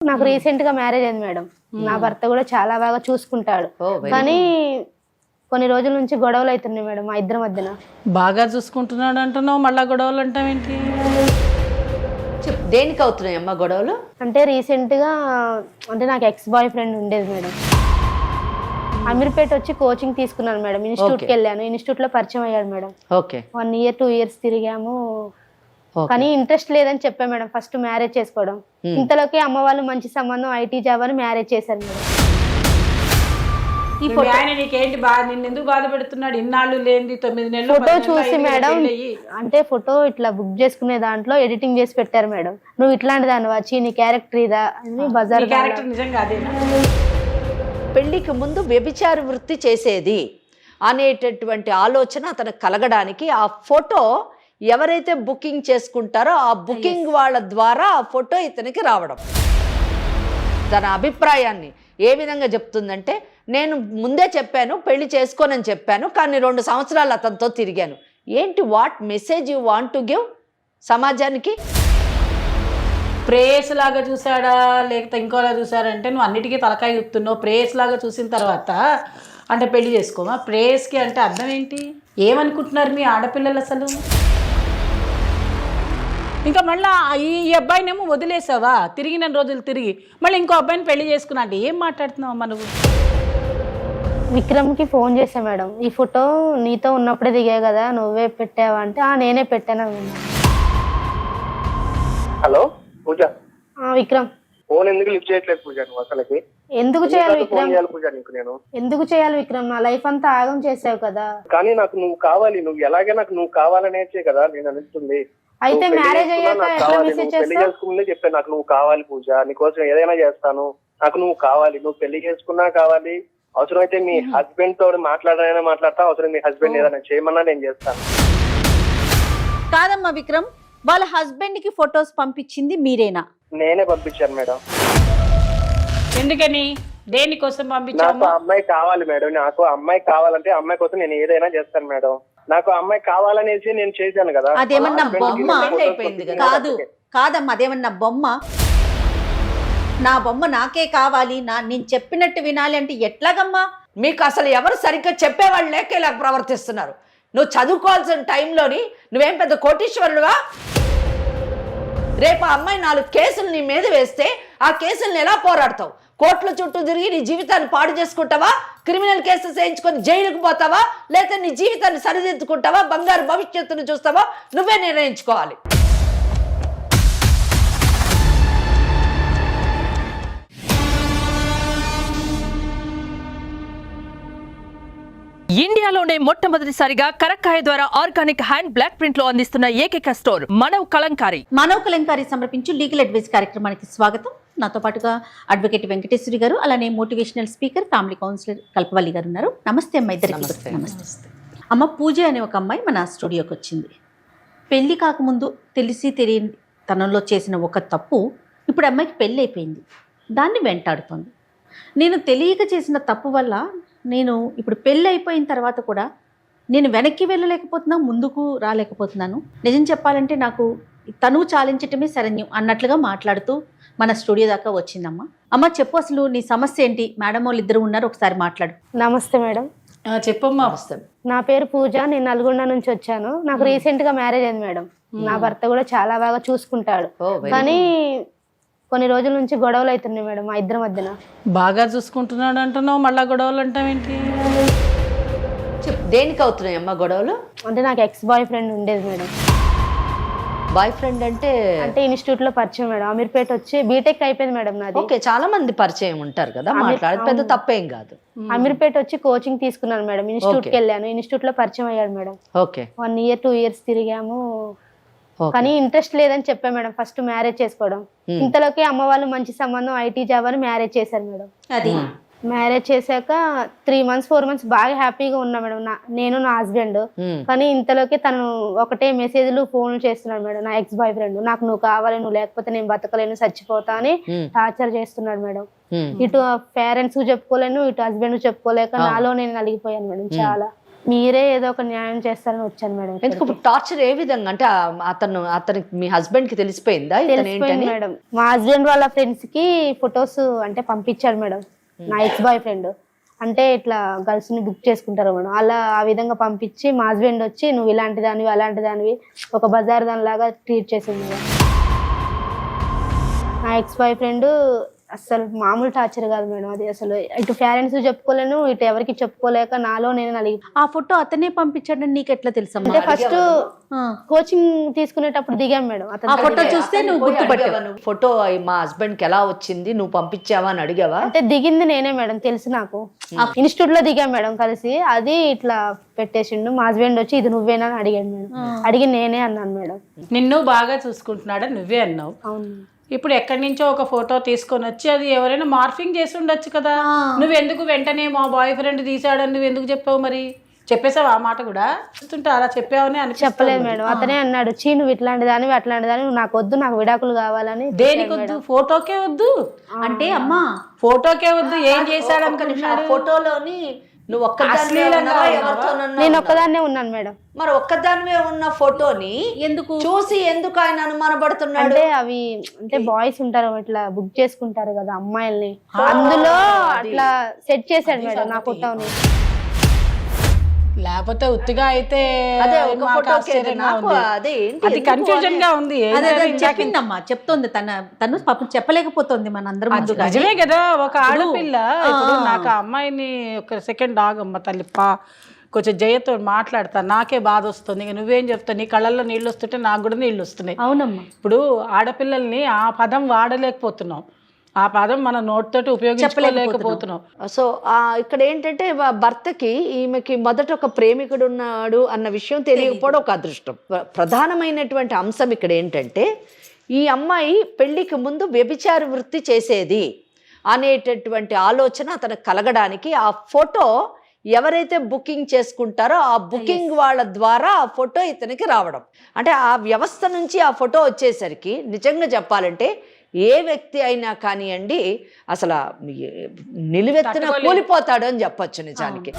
నాకు రీసెంట్ గా మ్యారేజ్ అయింది మేడం. నా భర్త కూడా చాలా బాగా చూసుకుంటాడు. కానీ కొన్ని రోజుల నుంచి గొడవలు అవుతున్నాయి మేడం మా ఇద్దరి మధ్యన. బాగా చూసుకుంటున్నాడు అంటున్నావు, మళ్ళా గొడవలు అంటావేంటి? దేనికి అవుతున్నాయి అమ్మ గొడవలు? అంటే రీసెంట్ గా అంటే నాకు ఎక్స్ బాయ్ ఫ్రెండ్ ఉండేది మేడం. అమీర్పేట వచ్చి కోచింగ్ తీసుకున్నాను మేడం. ఇన్స్టిట్యూట్ కి వెళ్ళాను. ఇన్స్టిట్యూట్ లో పరిచయం అయ్యాడు మేడం. 1 year 2 years తిరిగాము. కానీ ఇంట్రెస్ట్ లేదని చెప్పా మేడం ఫస్ట్ మ్యారేజ్ చేసుకోవడం. ఇంతలోకి అమ్మ వాళ్ళు మంచి సంబంధం ఐటీ జాబ్ అని మ్యారేజ్ చేశారు మేడం. ఈ ఫోటో ఆయన నీకేంటి నిన్ను ఎందుకు బాధ పెడుతున్నాడు? ఇన్నాళ్ళు లేనిది 9 నెలలు ఫోటో చూసి మేడం అంటే ఫోటో ఇట్లా బుక్ చేసుకునే దాంట్లో ఎడిటింగ్ చేసి పెట్టారు మేడం. నువ్వు ఇట్లాంటి దాన్ని వచ్చి నీ క్యారెక్టర్ ఇదా అని బజార్ క్యారెక్టర్ నిజంగా అదేనా? పెళ్లికి ముందు వ్యభిచార వృత్తి చేసేది అనేటటువంటి ఆలోచన అతనికి కలగడానికి ఆ ఫోటో ఎవరైతే బుకింగ్ చేసుకుంటారో ఆ బుకింగ్ వాళ్ళ ద్వారా ఆ ఫోటో ఇతనికి రావడం. తన అభిప్రాయాన్ని ఏ విధంగా చెప్తుందంటే, నేను ముందే చెప్పాను పెళ్లి చేసుకోనని చెప్పాను, కానీ 2 సంవత్సరాలు అతనితో తిరిగాను. ఏంటి what message you want to give సమాజానికి? ప్రేయస్ లాగా చూసాడా లేకపోతే ఇంకోలా చూసాడంటే నువ్వు అన్నిటికీ తలకాయ చూస్తున్నావు. ప్రేయస్ లాగా చూసిన తర్వాత అంటే పెళ్లి చేసుకోమా? ప్రేయస్కి అంటే అర్థం ఏంటి? ఏమనుకుంటున్నారు మీ ఆడపిల్లలు అసలు? ఇంకా మళ్ళీ ఈ అబ్బాయినేమో వదిలేసావా? తిరిగిన రోజులు తిరిగి మళ్ళీ ఇంకో అబ్బాయిని పెళ్లి చేసుకున్నా అంటే ఏం మాట్లాడుతున్నావు అమ్మా నువ్వు? విక్రమ్కి ఫోన్ చేసా మేడం. ఈ ఫోటో నీతో ఉన్నప్పుడే దిగా కదా, నువ్వే పెట్టావా అంటే నేనే పెట్టాను. హలో పూజ. విక్రమ్ ఫోన్ ఎందుకు లిఫ్ట్ చేయట్లేదు పూజ? నువ్వు అసలుకి ఎందుకు చేయాలి విక్రమ్? పూజ నీకు నేను ఎందుకు చేయాలి విక్రమ్? నా లైఫ్ అంతా ఆగం చేసావు కదా. కానీ నాకు నువ్వు కావాలి. నువ్వు ఎలాగే నాకు నువ్వు కావాలనేసే కదా నేను అనిస్తుంది. అయితే మ్యారేజ్ అయ్యాక ఎట్లా మెసేజ్ పెళ్లి చేసుకునే చెప్పాను నాకు నువ్వు కావాలి పూజ, నీకోసం ఏదైనా చేస్తాను, నాకు నువ్వు కావాలి. నువ్వు పెళ్లి చేసుకున్నా కావాలి, అవసరమైతే మీ హస్బెండ్ తోడు మాట్లాడైనా మాట్లాడతా, అవసరం మీ హస్బెండ్ ఏదైనా చేయమన్నా నేను చేస్తాను. కాదమ్మా విక్రమ్, వాళ్ళ హస్బెండ్ కి ఫొటోస్ పంపించింది మీరేనా? నేనే పంపించాను మేడం. ఎందుకని? దేనికోసం పంపించావు? నాకు అమ్మాయి కావాలి మేడం. నాకు అమ్మాయి కావాలంటే అమ్మాయి కోసం నేను ఏదైనా చేస్తాను మేడం. నాకు అమ్మాయి కావాలనేసి నేను చేశాను కదా. అదేమన్నా బొమ్మ? కాదు కాదమ్మా, అదేమన్నా బొమ్మ? నా బొమ్మ నాకే కావాలి, నేను చెప్పినట్టు వినాలి అంటే ఎట్లాగమ్మా? మీకు అసలు ఎవరు సరిగ్గా చెప్పేవాళ్ళు లేక ఇలా ప్రవర్తిస్తున్నారు. నువ్వు చదువుకోవాల్సిన టైంలోని నువ్వేం పెద్ద కోటీశ్వరుడుగా? రేపు ఆ అమ్మాయి 4 కేసులు నీ మీద వేస్తే ఆ కేసులను ఎలా పోరాడతావు? కోర్టుల చుట్టూ తిరిగి నీ జీవితాన్ని పాడు చేసుకుంటావా? క్రిమినల్ కేసెస్ వేయించుకొని జైలుకు పోతావా? లేకపోతే నీ జీవితాన్ని సరిదిద్దుకుంటావా? బంగారు భవిష్యత్తును చూస్తావా? నువ్వే నిర్ణయించుకోవాలి. ఇండియాలోనే మొట్టమొదటిసారిగా కరక్కాయ ద్వారా ఆర్గానిక్ హ్యాండ్ బ్లాక్ ప్రింట్ లో అందిస్తున్న ఏకైక స్టోర్ మనవ్ కలంకారీ. మనవ్ కలంకారీ సమర్పించు లీగల్ అడ్వైస్ కార్యక్రమానికి స్వాగతం. నాతో పాటుగా అడ్వకేట్ వెంకటేశ్వరి గారు, అలానే మోటివేషనల్ స్పీకర్, ఫ్యామిలీ కౌన్సిలర్ కల్పవల్లి గారు ఉన్నారు. నమస్తే అమ్మ ఇద్దరికి. నమస్తే అమ్మ. పూజ అనే ఒక అమ్మాయి మన స్టూడియోకి వచ్చింది. పెళ్లి కాకముందు తెలిసి తెలియని తనంలో చేసిన ఒక తప్పు ఇప్పుడు అమ్మాయికి పెళ్ళి అయిపోయింది, దాన్ని వెంటాడుతోంది. నేను తెలియక చేసిన తప్పు వల్ల నేను ఇప్పుడు పెళ్ళి అయిపోయిన తర్వాత కూడా నేను వెనక్కి వెళ్ళలేకపోతున్నా, ముందుకు రాలేకపోతున్నాను. నిజం చెప్పాలంటే నాకు తను చాలించటమే శరణ్యం అన్నట్లుగా మాట్లాడుతూ మన స్టూడియో దాకా వచ్చిందమ్మా. అమ్మ చెప్పు, అసలు నీ సమస్య ఏంటి? మేడం వాళ్ళు ఇద్దరు ఉన్నారు, ఒకసారి మాట్లాడు. నమస్తే మేడం. చెప్పమ్మా. నా పేరు పూజ. నేను నల్గొండ నుంచి వచ్చాను. నాకు రీసెంట్ గా మ్యారేజ్ అయింది మేడం. నా భర్త కూడా చాలా బాగా చూసుకుంటాడు. కానీ కొన్ని రోజుల నుంచి గొడవలు అవుతున్నాయి మేడం మా ఇద్దరి మధ్యన. బాగా చూసుకుంటున్నాడు అంటున్నావు, మళ్ళా గొడవలు అంటావేంటి? దేనికి అవుతున్నాయి అమ్మ గొడవలు? అంటే నాకు ఎక్స్ బాయ్ ఫ్రెండ్ ఉండేది మేడం. బాయ్ ఫ్రెండ్ అంటే ఇన్స్టిట్యూట్ లో పరిచయం మేడం. అమీర్పేట వచ్చి బీటెక్ అయిపోయింది మేడం నాది. ఓకే, చాలా మంది పరిచయం ఉంటారు కదా, మాట్లాడేది పెద్ద తప్పేం కాదు. అమీర్పేట వచ్చి కోచింగ్ తీసుకున్నాను మేడం. ఇన్స్టిట్యూట్ కి వెళ్ళాను. ఇన్స్టిట్యూట్ లో పరిచయం అయ్యాడు మేడం. 1 year 2 years తిరిగాము. కానీ ఇంట్రెస్ట్ లేదని చెప్పా మేడం ఫస్ట్ మ్యారేజ్ చేసుకోవడం. ఇంతలోకి అమ్మ వాళ్ళు మంచి సంబంధం ఐటీ జాబ్ అని మ్యారేజ్ చేశారు మేడం. అది మ్యారేజ్ చేశాక 3 months 4 months బాగా హ్యాపీగా ఉన్నా మేడం నేను నా హస్బెండ్. కానీ ఇంతలోకి తను ఒకటే మెసేజ్లు ఫోన్లు చేస్తున్నాడు మేడం. నా ఎక్స్ బాయ్ ఫ్రెండ్ నాకు నువ్వు కావాలి, నువ్వు లేకపోతే నేను బతకలేను, చచ్చిపోతా అని టార్చర్ చేస్తున్నాడు మేడం. ఇటు పేరెంట్స్ చెప్పుకోలేను, ఇటు హస్బెండ్ చెప్పుకోలేక నాలో నేను నలిగిపోయాను మేడం చాలా. మీరే ఏదో ఒక న్యాయం చేస్తారని వచ్చాను మేడం. ఎందుకు టార్చర్ ఏ విధంగా అంటే అతనికి మీ హస్బెండ్ కి తెలిసిపోయిందా తెలిసిపోయింది మేడం. మా హస్బెండ్ వాళ్ళ ఫ్రెండ్స్ కి ఫొటోస్ అంటే పంపించాడు మేడం. నా ఎక్స్ బాయ్ ఫ్రెండ్ అంటే ఇట్లా గర్ల్స్ ని బుక్ చేసుకుంటారు మేడం. అలా ఆ విధంగా పంపించి మా హస్బెండ్ వచ్చి నువ్వు ఇలాంటి దానివి అలాంటి దానివి ఒక బజార్ దాని లాగా ట్రీట్ చేసింది మేడం. నా ఎక్స్ బాయ్ ఫ్రెండ్ అసలు మామూలు టార్చర్ కాదు మేడం. అది అసలు ఇటు పేరెంట్స్ చెప్పుకోలేను, ఇటు ఎవరికి చెప్పుకోలేక నాలో నేను నలిగి. ఆ ఫోటో అతనే పంపించాడని నీకు ఎట్లా తెలుసమ్మా? అంటే ఫస్ట్ కోచింగ్ తీసుకునేటప్పుడు దిగాం మేడం. ఆ ఫోటో చూస్తే నువ్వు గుర్తుపట్టావు. ఫోటో మా హస్బెండ్ కి ఎలా వచ్చింది, నువ్వు పంపించావా అని అడిగావా? అంటే దిగింది నేనే మేడం, తెలుసు నాకు. ఇన్స్టిట్యూట్ లో దిగాం మేడం కలిసి. అది ఇట్లా పెట్టేసిండు. మా హస్బెండ్ వచ్చి ఇది నువ్వేనా అని అడిగాడు మేడం. అడిగి నేనే అన్నాను మేడం. నిన్ను బాగా చూసుకుంటున్నాడా నువ్వే అన్నావు. అవును. ఇప్పుడు ఎక్కడి నుంచో ఒక ఫోటో తీసుకొని వచ్చి అది ఎవరైనా మార్ఫింగ్ చేసి ఉండొచ్చు కదా. నువ్వెందుకు వెంటనే మా బాయ్ ఫ్రెండ్ తీసాడని నువ్వు ఎందుకు చెప్పావు? మరి చెప్పేసావు ఆ మాట కూడా? చూస్తుంటే అలా చెప్పావని అని చెప్పలేదు మేడం. అతనే అన్నాడు, చీ నువ్వు ఇట్లాంటి దానివి అట్లాంటి దానివి, నాకు వద్దు, నాకు విడాకులు కావాలని. దేనికి వద్దు? ఫోటోకే వద్దు అంటే అమ్మా ఫోటోకే వద్దు. ఏం చేశాడు అనుకుంటున్నాడు? ఫోటోలోని నువ్వు నేను ఒక్కదాన్నే ఉన్నాను మేడం. మరి ఒక్కదానివే ఉన్న ఫోటోని ఎందుకు చూసి ఎందుకు ఆయన అనుమానపడుతున్నాడు? అంటే అవి అంటే బాయ్స్ ఉంటారు ఇట్లా బుక్ చేసుకుంటారు కదా అమ్మాయిల్ని, అందులో అట్లా సెట్ చేశాడు మేడం నా ఫోటోని. లేకపోతే ఉత్తిగా అయితే అది కన్ఫ్యూజన్ గా ఉంది. చెప్పిందమ్మా, చెప్తోంది తను పాపం చెప్పలేకపోతుంది మన అందరం ముందు. నిజమే కదా, ఒక ఆడపిల్ల. ఇప్పుడు నాకు ఆ అమ్మాయిని ఒక సెకండ్ ఆగమ్మ తల్లిప్ప, కొంచెం జయతో మాట్లాడతా, నాకే బాధ వస్తుంది. ఇక నువ్వేం చెప్తావు? నీ కళ్ళల్లో నీళ్ళు వస్తుంటే నాకు కూడా నీళ్ళు వస్తున్నాయి. అవునమ్మా. ఇప్పుడు ఆడపిల్లల్ని ఆ పదం వాడలేకపోతున్నాం, ఆ పదం మన నోటితోటి ఉపయోగించలేకపోతున్నాం. సో ఇక్కడ ఏంటంటే భర్తకి ఈమెకి మొదట ఒక ప్రేమికుడు ఉన్నాడు అన్న విషయం తెలియకపోవడం ఒక అదృష్టం. ప్రధానమైనటువంటి అంశం ఇక్కడ ఏంటంటే ఈ అమ్మాయి పెళ్లికి ముందు వ్యభిచార వృత్తి చేసేది అనేటటువంటి ఆలోచన అతనికి కలగడానికి ఆ ఫోటో ఎవరైతే బుకింగ్ చేసుకుంటారో ఆ బుకింగ్ వాళ్ళ ద్వారా ఆ ఫోటో ఇతనికి రావడం, అంటే ఆ వ్యవస్థ నుంచి ఆ ఫోటో వచ్చేసరికి నిజంగా చెప్పాలంటే ఏ వ్యక్తి అయినా కానివ్వండి అసలు నిలువెత్తున కూలిపోతాడు అని చెప్పొచ్చు. నిజానికి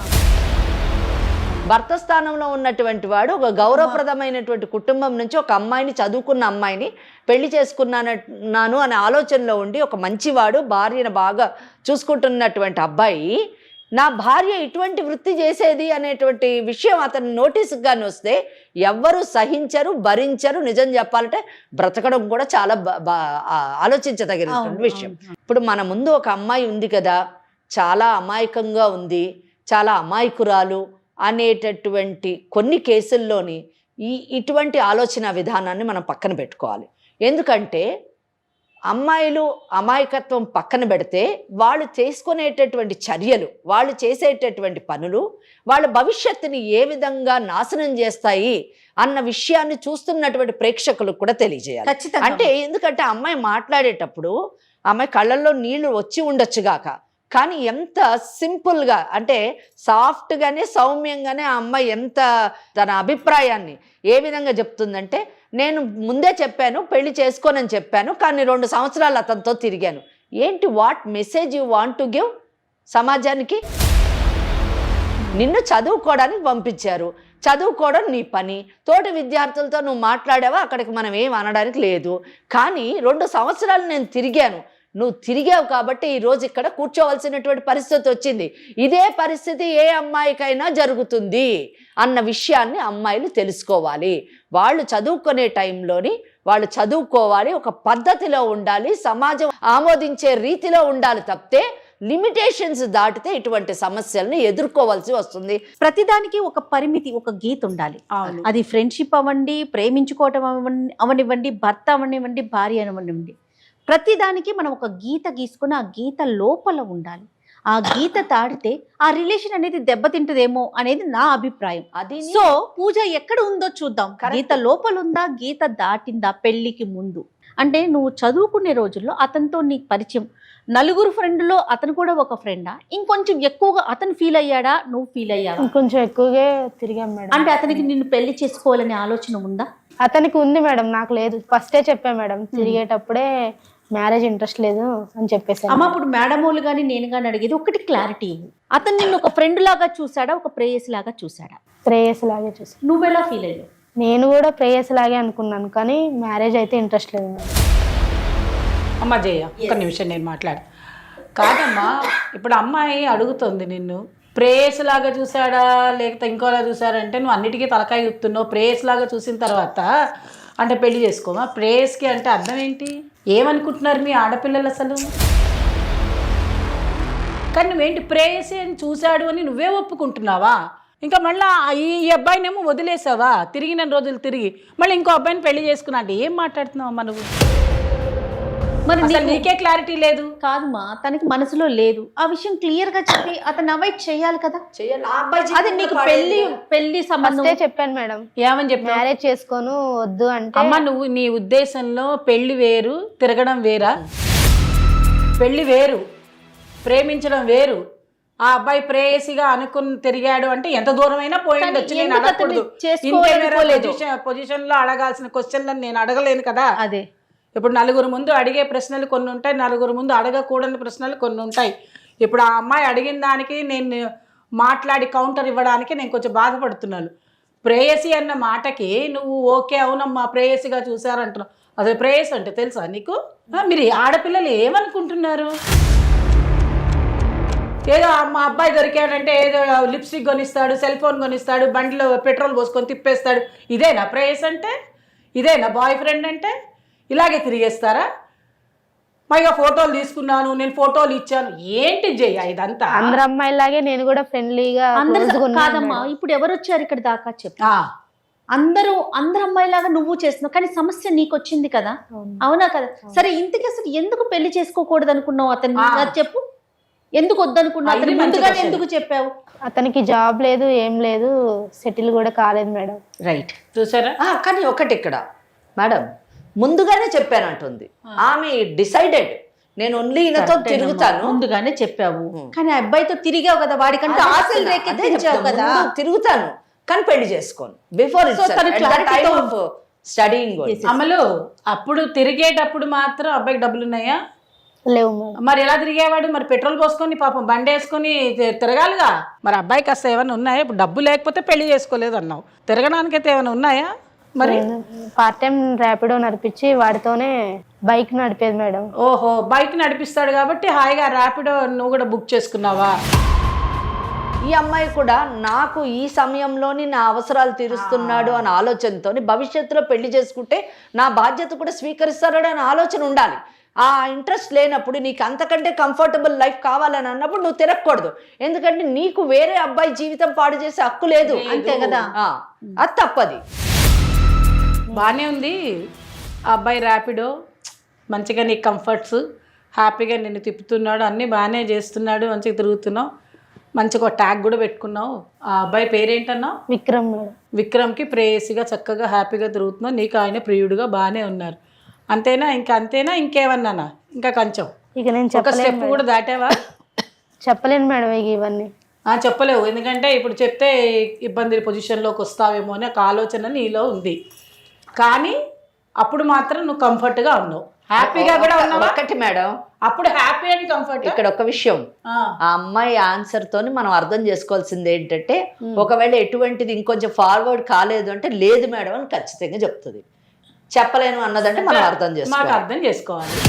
భర్త స్థానంలో ఉన్నటువంటి వాడు ఒక గౌరవప్రదమైనటువంటి కుటుంబం నుంచి ఒక అమ్మాయిని, చదువుకున్న అమ్మాయిని పెళ్లి చేసుకున్నాను అనే ఆలోచనలో ఉండి ఒక మంచివాడు భార్యను బాగా చూసుకుంటున్నటువంటి అబ్బాయి నా భార్య ఇటువంటి వృత్తి చేసేది అనేటువంటి విషయం అతని నోటీసుకు కానీ వస్తే ఎవ్వరూ సహించరు, భరించరు. నిజం చెప్పాలంటే బ్రతకడం కూడా చాలా ఆలోచించదగినటువంటి విషయం. ఇప్పుడు మన ముందు ఒక అమ్మాయి ఉంది కదా, చాలా అమాయకంగా ఉంది, చాలా అమాయకురాలు అనేటటువంటి కొన్ని కేసుల్లోని ఇటువంటి ఆలోచన విధానాన్ని మనం పక్కన పెట్టుకోవాలి. ఎందుకంటే అమ్మాయిలు అమాయకత్వం పక్కన పెడితే వాళ్ళు చేసుకునేటటువంటి చర్యలు, వాళ్ళు చేసేటటువంటి పనులు వాళ్ళ భవిష్యత్తుని ఏ విధంగా నాశనం చేస్తాయి అన్న విషయాన్ని చూస్తున్నటువంటి ప్రేక్షకులకు కూడా తెలియజేయాలి. అంటే ఎందుకంటే అమ్మాయి మాట్లాడేటప్పుడు అమ్మాయి కళ్ళల్లో నీళ్లు వచ్చి ఉండొచ్చుగాక, కానీ ఎంత సింపుల్గా అంటే సాఫ్ట్గానే సౌమ్యంగానే ఆ అమ్మాయి ఎంత తన అభిప్రాయాన్ని ఏ విధంగా చెప్తుందంటే, నేను ముందే చెప్పాను పెళ్లి చేసుకోనని చెప్పాను, కానీ 2 సంవత్సరాలు అతనితో తిరిగాను. ఏంటి what message you want to give సమాజానికి? నిన్ను చదువుకోవడానికి పంపించారు, చదువుకోవడం నీ పని, తోటి విద్యార్థులతో నువ్వు మాట్లాడావా, అక్కడికి మనం ఏం అనడానికి లేదు. కానీ 2 సంవత్సరాలు నేను తిరిగాను, నువ్వు తిరిగావు కాబట్టి ఈరోజు ఇక్కడ కూర్చోవలసినటువంటి పరిస్థితి వచ్చింది. ఇదే పరిస్థితి ఏ అమ్మాయికైనా జరుగుతుంది అన్న విషయాన్ని అమ్మాయిలు తెలుసుకోవాలి. వాళ్ళు చదువుకునే టైంలోని వాళ్ళు చదువుకోవాలి, ఒక పద్ధతిలో ఉండాలి, సమాజం ఆమోదించే రీతిలో ఉండాలి తప్పితే లిమిటేషన్స్ దాటితే ఇటువంటి సమస్యలను ఎదుర్కోవాల్సి వస్తుంది. ప్రతిదానికి ఒక పరిమితి, ఒక గీత ఉండాలి. అది ఫ్రెండ్షిప్ అవ్వండి, ప్రేమించుకోవటం అవనివ్వండి, భర్త అవనివ్వండి, భార్య అవనివ్వండి, ప్రతిదానికి మనం ఒక గీత గీసుకుని ఆ గీత లోపల ఉండాలి. ఆ గీత దాటితే ఆ రిలేషన్ అనేది దెబ్బతింటదేమో అనేది నా అభిప్రాయం. అది సో పూజ ఎక్కడ ఉందో చూద్దాం. గీత లోపల ఉందా, గీత దాటిందా? పెళ్లికి ముందు అంటే నువ్వు చదువుకునే రోజుల్లో అతనితో నీకు పరిచయం, నలుగురు ఫ్రెండ్లో అతను కూడా ఒక ఫ్రెండా? ఇంకొంచెం ఎక్కువగా అతను ఫీల్ అయ్యాడా, నువ్వు ఫీల్ అయ్యావా? ఇంకొంచెం ఎక్కువగా తిరిగాం మేడం. అంటే అతనికి నిన్ను పెళ్లి చేసుకోవాలనే ఆలోచన ఉందా? అతనికి ఉంది మేడం, నాకు లేదు. ఫస్టే చెప్పా మేడం, తిరిగేటప్పుడే మ్యారేజ్ ఇంట్రెస్ట్ లేదు అని చెప్పేసాను. అమ్మ ఇప్పుడు మేడం వాళ్ళు కానీ నేను కానీ అడిగేది ఒకటి క్లారిటీ, అతను నిన్ను ఒక ఫ్రెండ్ లాగా చూసాడా, ఒక ప్రేయస్ లాగా చూసాడా? ప్రేయస్ లాగే చూసి నువ్వెలా ఫీల్ అయ్యావు? నేను కూడా ప్రేయస్ లాగే అనుకున్నాను, కానీ మ్యారేజ్ అయితే ఇంట్రెస్ట్ లేదు మేడం. అమ్మ జయ ఒక్క నిమిషం నేను మాట్లాడు. కాదమ్మా, ఇప్పుడు అమ్మాయి అడుగుతుంది నిన్ను, ప్రేయస్ లాగా చూసాడా లేకపోతే ఇంకోలా చూసాడంటే నువ్వు అన్నిటికీ తలకాయ గుర్తున్నావు. ప్రేయస్ లాగా చూసిన తర్వాత అంటే పెళ్లి చేసుకోమా? ప్రేయస్కి అంటే అర్థం ఏంటి? ఏమనుకుంటున్నారు మీ ఆడపిల్లలు అసలు? కానీ నువ్వేంటి ప్రేయసి అని చూశాడు అని నువ్వే ఒప్పుకుంటున్నావా? ఇంకా మళ్ళీ ఈ అబ్బాయినేమో వదిలేసావా? తిరిగిన రోజులు తిరిగి మళ్ళీ ఇంకో అబ్బాయిని పెళ్లి చేసుకున్నా అంటే ఏం మాట్లాడుతున్నావమ్మా నువ్వు? మరి అసలు నీకే క్లారిటీ లేదు. కాదుమా, తనకి మనసులో లేదు ఆ విషయం క్లియర్ గా చెప్పి అతను అవాయిడ్ చేయాలి కదా. చెయ్యాలి. ఆ అబ్బాయి అది నీకు పెళ్లి సంబంధం ఫస్టే చెప్పాను మేడం, ఏమని చెప్పి మ్యారేజ్ చేసుకోను వద్దు అంటే. అమ్మ నువ్వు నీ ఉద్దేశంలో పెళ్లి వేరు, తిరగడం వేరా? పెళ్లి వేరు, ప్రేమించడం వేరు. ఆ అబ్బాయి ప్రేయసిగా అనుకుని తిరిగాడు అంటే ఎంత దూరమైనా పోయిండొచ్చు. నేను అడగకూడదు, పొజిషన్ లో అడగాల్సిన క్వశ్చన్లను నేను అడగలేను కదా. అదే ఇప్పుడు నలుగురు ముందు అడిగే ప్రశ్నలు కొన్ని ఉంటాయి, నలుగురు ముందు అడగకూడని ప్రశ్నలు కొన్ని ఉంటాయి. ఇప్పుడు ఆ అమ్మాయి అడిగిన దానికి నేను మాట్లాడి కౌంటర్ ఇవ్వడానికి నేను కొంచెం బాధపడుతున్నాను. ప్రేయసి అన్న మాటకి నువ్వు ఓకే అవునమ్మా ప్రేయసిగా చూసారంటున్నావు. అసలు ప్రేయసి అంటే తెలుసా నీకు? మీరు ఆడపిల్లలు ఏమనుకుంటున్నారు? ఏదో మా అబ్బాయి దొరికాడంటే ఏదో లిప్స్టిక్ కొనిస్తాడు, సెల్ ఫోన్ కొనిస్తాడు, బండిలో పెట్రోల్ పోసుకొని తిప్పేస్తాడు. ఇదేనా ప్రేయస్ అంటే? ఇదేనా బాయ్ ఫ్రెండ్ అంటే? ఇలాగే తిరిగేస్తారా? పైగా ఫోటోలు తీసుకున్నాను, నేను ఫోటోలు ఇచ్చాను, ఏంటి జయ ఇదంతా? అందరు అమ్మాయిలాగే నేను కూడా ఫ్రెండ్లీగా కాదమ్మా. ఇప్పుడు ఎవరు వచ్చారు ఇక్కడ దాకా చెప్పు. అందరూ అమ్మాయిలాగా నువ్వు చేస్తున్నావు, కానీ సమస్య నీకు వచ్చింది కదా, అవునా కదా? సరే ఇంతకీ అసలు ఎందుకు పెళ్లి చేసుకోకూడదు అనుకున్నావు అతన్ని? చెప్పు, ఎందుకు వద్దనుకున్నావు? అతను ముందుగానే ఎందుకు చెప్పావు? అతనికి జాబ్ లేదు, ఏం లేదు, సెటిల్ కూడా కాలేదు మేడం. రైట్, చూసారా? కానీ ఒకటి ఇక్కడ మేడం, ముందుగానే చెప్పానంటుంది ఆమె. డిసైడెడ్ నేను ఓన్లీ ఈయనతో తిరుగుతాను. ముందుగానే చెప్పావు, కానీ ఆ అబ్బాయితో తిరిగావు కదా, వాడికంటే ఆశలు రేకెత్తించావు కదా. తిరుగుతాను కానీ పెళ్లి చేసుకోను. Before studying. అమలు అప్పుడు తిరిగేటప్పుడు మాత్రం అబ్బాయికి డబ్బులు ఉన్నాయా? లేవు మేడం. మరి ఎలా తిరిగేవాడు? మరి పెట్రోల్ పోసుకొని పాపం బండి వేసుకొని తిరగాలిగా. మరి అబ్బాయికి కాస్త ఏమైనా ఉన్నాయా? ఇప్పుడు డబ్బు లేకపోతే పెళ్లి చేసుకోలేదు అన్నావు, తిరగడానికైతే ఏమైనా ఉన్నాయా? మరి పార్ట్ టైం ర్యాపిడో నడిపించి వాడితోనే బైక్ నడిపేది మేడం. ఓహో, బైక్ నడిపిస్తాడు కాబట్టి హాయిగా ర్యాపిడో నువ్వు కూడా బుక్ చేసుకున్నావా? ఈ అమ్మాయి కూడా నాకు ఈ సమయంలోని నా అవసరాలు తీరుస్తున్నాడు అనే ఆలోచనతో భవిష్యత్తులో పెళ్లి చేసుకుంటే నా బాధ్యత కూడా స్వీకరిస్తాడు అనే ఆలోచన ఉండాలి. ఆ ఇంట్రెస్ట్ లేనప్పుడు నీకు అంతకంటే కంఫర్టబుల్ లైఫ్ కావాలని అన్నప్పుడు నువ్వు తిరగకూడదు. ఎందుకంటే నీకు వేరే అబ్బాయి జీవితం పాడు చేసే హక్కు లేదు, అంతే కదా. అది తప్పది. బాగానే ఉంది ఆ అబ్బాయి ర్యాపిడో, మంచిగా నీకు కంఫర్ట్స్, హ్యాపీగా నిన్ను తిప్పుతున్నాడు, అన్నీ బాగానే చేస్తున్నాడు, మంచిగా తిరుగుతున్నావు, మంచిగా ఒక ట్యాగ్ కూడా పెట్టుకున్నావు. ఆ అబ్బాయి పేరేంటన్నావు? విక్రమ్ మేడం. విక్రమ్కి ప్రేయసిగా చక్కగా హ్యాపీగా తిరుగుతున్నావు, నీకు ఆయన ప్రియుడుగా బాగానే ఉన్నారు. అంతేనా? ఇంకా అంతేనా? ఇంకేమన్నానా? ఇంకా కొంచెం ఇక నేను ఒక స్టెప్ కూడా దాటావా? చెప్పలేను మేడం ఇక ఇవన్నీ. చెప్పలేవు, ఎందుకంటే ఇప్పుడు చెప్తే ఇబ్బంది పొజిషన్లోకి వస్తావేమో అనే ఒక ఆలోచన నీలో ఉంది. కానీ అప్పుడు మాత్రం నువ్వు కంఫర్ట్గా ఉన్నావు, హ్యాపీగా కూడా ఉన్నావు. ఒకటి మేడం, అప్పుడు హ్యాపీ అండ్ కంఫర్ట్. ఇక్కడ ఒక విషయం, ఆ అమ్మాయి ఆన్సర్ తోని మనం అర్థం చేసుకోవాల్సింది ఏంటంటే, ఒకవేళ ఎటువంటిది ఇంకొంచెం ఫార్వర్డ్ కాలేదు అంటే లేదు మేడం అని ఖచ్చితంగా చెప్తుంది. చెప్పలేను అన్నదంటే మనం అర్థం చేసుకోవాలి. అర్థం చేసుకోవాలి.